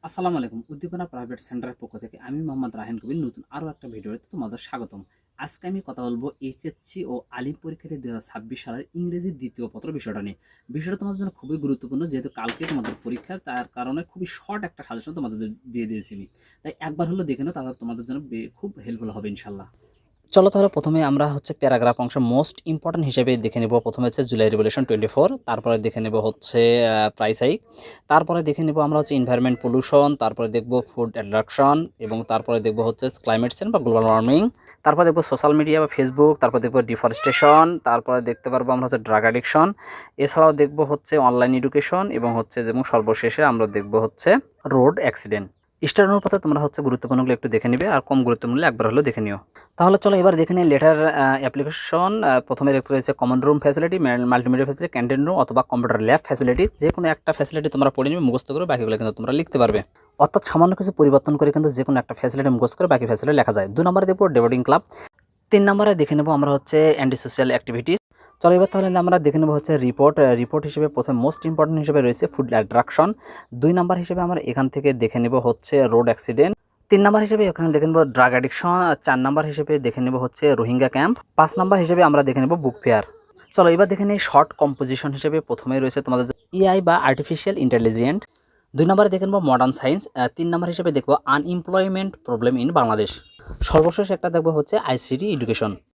আসসালামু আলাইকুম। উদ্দীপনা প্রাইভেট সেন্টারের পক্ষ থেকে আমি মোহাম্মদ রাহেন কবির নতুন আরও একটা ভিডিওতে তোমাদের স্বাগতম। আজকে আমি কথা বলবো এইচএসসি ও আলিম পরীক্ষার্থী 2026 সালের ইংরেজি দ্বিতীয় পত্র বিষয়টা নিয়ে। বিষয়টা তোমাদের জন্য খুবই গুরুত্বপূর্ণ, যেহেতু কালকে তোমাদের পরীক্ষা, তার কারণে খুবই শর্ট একটা সাজেশন তোমাদের দিয়ে দিয়েছি আমি। তাই একবার হলো দেখে নাও, তাহলে তোমাদের জন্য খুব হেল্পফুল হবে ইনশাল্লাহ। চলো তাহলে প্রথমে আমরা প্যারাগ্রাফ অংশ মোস্ট ইম্পর্টেন্ট হিসেবে দেখে নেব। প্রথমে হচ্ছে জুলাই রেভলিউশন 24, তারপরে দেখে নেব প্রাইস হাইক, তারপরে দেখে নেব আমরা এনভায়রনমেন্ট পলিউশন, তারপরে দেখব ফুড অ্যাডাকশন, এবং তারপরে দেখব ক্লাইমেট চেঞ্জ বা গ্লোবাল ওয়ার্মিং, তারপরে দেখব সোশ্যাল মিডিয়া বা ফেসবুক, তারপর দেখব ডিফরেস্টেশন, তারপরে দেখতে পারবো আমরা ড্রাগ অ্যাডিকশন, এছাড়াও দেখব অনলাইন এডুকেশন, এবং এবং সর্বশেষে আমরা দেখব রোড অ্যাক্সিডেন্ট। স্টার অনুপাতে তোমরা গুরুত্বপূর্ণগুলো একটু দেখে নিবে, আর কম গুরুত্বপূর্ণ একবার হলেও দেখে নিও। তাহলে চলো এবার দেখে নিই লেটার অ্যাপ্লিকেশন। প্রথমে রয়েছে common room facility, multimedia facility, canteen room অথবা কম্পিউটার ল্যাব ফ্যাসিলিটি। যে কোনো একটা ফ্যাসিলিটি তোমরা পড়ে নিবে, মুখস্থ করে বাকিগুলো কিন্তু তোমরা লিখতে পারবে। অর্থাৎ সামান্য কিছু পরিবর্তন করে কিন্তু যে কোনো একটা ফ্যাসিলিটি মুখস্থ করে বাকি ফ্যাসিলিটি লেখা যায়। 2 নম্বরে দেখবো ডেভেটিং ক্লাব। 3 নম্বরে দেখে নেবো আমরা অ্যান্টি সোশ্যাল অ্যাক্টিভিটিস। চলো এবার তাহলে আমরা দেখে নেবো রিপোর্ট হিসেবে প্রথমে মোস্ট ইম্পর্টেন্ট হিসেবে রয়েছে ফুড অ্যাট্রাকশন। 2 নাম্বার হিসেবে আমরা এখান থেকে দেখে নেবো রোড অ্যাক্সিডেন্ট। 3 নাম্বার হিসেবে এখানে দেখে নেব ড্রাগ অ্যাডিকশন। 4 নাম্বার হিসেবে দেখে নেব রোহিঙ্গা ক্যাম্প। 5 নাম্বার হিসেবে আমরা দেখে নেব বুক ফেয়ার। চলো এবার দেখে নিই শর্ট কম্পোজিশন হিসেবে প্রথমে রয়েছে তোমাদের এআই বা আর্টিফিশিয়াল ইন্টেলিজেন্ট। 2 নাম্বারে দেখে নেব মডার্ন সায়েন্স। 3 নাম্বার হিসেবে দেখব আনএমপ্লয়মেন্ট প্রবলেম ইন বাংলাদেশ। সর্বশেষ একটা দেখবো আইসিটি এডুকেশন।